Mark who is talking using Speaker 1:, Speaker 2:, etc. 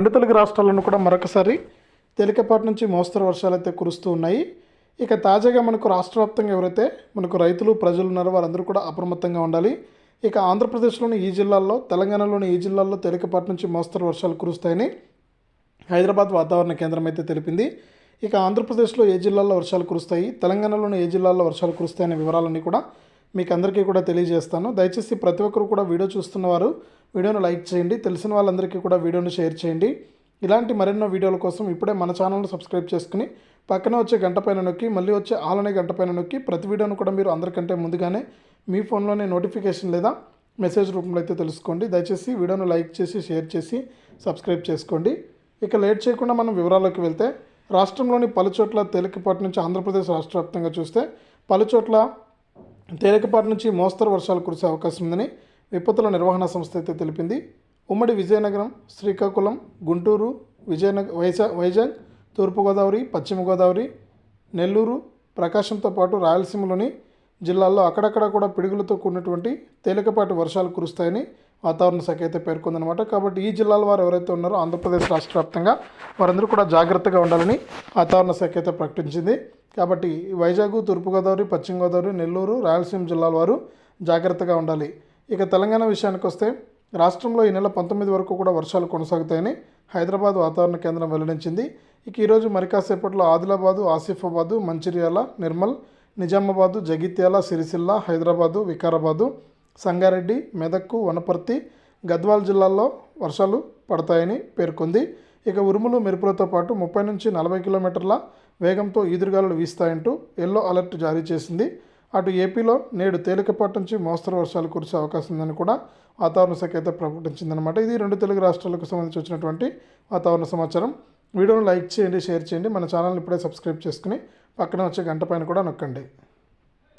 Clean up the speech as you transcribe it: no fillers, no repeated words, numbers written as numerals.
Speaker 1: రెండు తెలుగు రాష్ట్రాలను కూడా మరొకసారి తేలికపాటి నుంచి మోస్తరు వర్షాలు అయితే కురుస్తూ ఉన్నాయి. ఇక తాజాగా మనకు రాష్ట్ర వ్యాప్తంగా ఎవరైతే మనకు రైతులు ప్రజలు ఉన్నారో వారందరూ కూడా అప్రమత్తంగా ఉండాలి. ఇక ఆంధ్రప్రదేశ్లోని ఈ జిల్లాల్లో, తెలంగాణలోని ఈ జిల్లాల్లో తేలికపాటి నుంచి మోస్తరు వర్షాలు కురుస్తాయని హైదరాబాద్ వాతావరణ కేంద్రం అయితే తెలిపింది. ఇక ఆంధ్రప్రదేశ్లో ఏ జిల్లాల్లో వర్షాలు కురుస్తాయి, తెలంగాణలోని ఏ జిల్లాల్లో వర్షాలు కురుస్తాయనే వివరాలన్నీ కూడా మీకు అందరికీ కూడా తెలియజేస్తాను. దయచేసి ప్రతి ఒక్కరు కూడా వీడియో చూస్తున్నవారు వీడియోను లైక్ చేయండి, తెలిసిన వాళ్ళందరికీ కూడా వీడియోను షేర్ చేయండి. ఇలాంటి మరెన్నో వీడియోల కోసం ఇప్పుడే మన ఛానల్ను సబ్స్క్రైబ్ చేసుకుని పక్కన వచ్చే గంట పైన నొక్కి మళ్ళీ వచ్చే ఆల్ అనే గంట పైన నొక్కి ప్రతి వీడియోను కూడా మీరు అందరికంటే ముందుగానే మీ ఫోన్లోనే నోటిఫికేషన్ లేదా మెసేజ్ రూపంలో అయితే తెలుసుకోండి. దయచేసి వీడియోను లైక్ చేసి షేర్ చేసి సబ్స్క్రైబ్ చేసుకోండి. ఇక లేట్ చేయకుండా మనం వివరాల్లోకి వెళ్తే, రాష్ట్రంలోని పలుచోట్ల తేలికపాటి నుంచి ఆంధ్రప్రదేశ్ రాష్ట్ర వ్యాప్తంగా చూస్తే పలుచోట్ల తేలికపాటి నుంచి మోస్తరు వర్షాలు కురిసే అవకాశం ఉందని విపత్తుల నిర్వహణ సంస్థ అయితే తెలిపింది. ఉమ్మడి విజయనగరం, శ్రీకాకుళం, గుంటూరు, వైజాగ్, తూర్పుగోదావరి, పశ్చిమ గోదావరి, నెల్లూరు, ప్రకాశంతో పాటు రాయలసీమలోని జిల్లాల్లో అక్కడక్కడ కూడా పిడుగులతో కూడినటువంటి తేలికపాటి వర్షాలు కురుస్తాయని వాతావరణ శాఖ అయితే పేర్కొందనమాట. కాబట్టి ఈ జిల్లాల వారు ఎవరైతే ఉన్నారో ఆంధ్రప్రదేశ్ రాష్ట్ర వ్యాప్తంగా వారందరూ కూడా జాగ్రత్తగా ఉండాలని వాతావరణ శాఖ అయితే ప్రకటించింది. కాబట్టి వైజాగ్, తూర్పుగోదావరి, పశ్చిమ గోదావరి, నెల్లూరు, రాయలసీమ జిల్లాల వారు జాగ్రత్తగా ఉండాలి. ఇక తెలంగాణ విషయానికి వస్తే, రాష్ట్రంలో ఈ నెల 19 వరకు కూడా వర్షాలు కొనసాగుతాయని హైదరాబాద్ వాతావరణ కేంద్రం వెల్లడించింది. ఇక ఈరోజు మరి కాసేపట్లో ఆదిలాబాదు, ఆసిఫాబాదు, మంచిర్యాల, నిర్మల్, నిజామాబాదు, జగిత్యాల, సిరిసిల్ల, హైదరాబాదు, వికారాబాదు, సంగారెడ్డి, మెదక్, వనపర్తి, గద్వాల్ జిల్లాల్లో వర్షాలు పడతాయని పేర్కొంది. ఇక ఉరుములు, మెరుపులతో పాటు 30 నుంచి 40 కిలోమీటర్ల వేగంతో ఈదురుగాలులు వీస్తాయంటూ ఎల్లో అలర్ట్ జారీ చేసింది. అటు ఏపీలో నేడు తేలికపాటి నుంచి మోస్తరు వర్షాలు కురిసే అవకాశం ఉందని కూడా వాతావరణ శాఖ అయితే ప్రకటించిందనమాట. ఇది రెండు తెలుగు రాష్ట్రాలకు సంబంధించి వచ్చినటువంటి వాతావరణ సమాచారం. వీడియోను లైక్ చేయండి, షేర్ చేయండి. మన ఛానల్ని ఇప్పుడే సబ్స్క్రైబ్ చేసుకుని పక్కన వచ్చే గంట పైన కూడా నొక్కండి.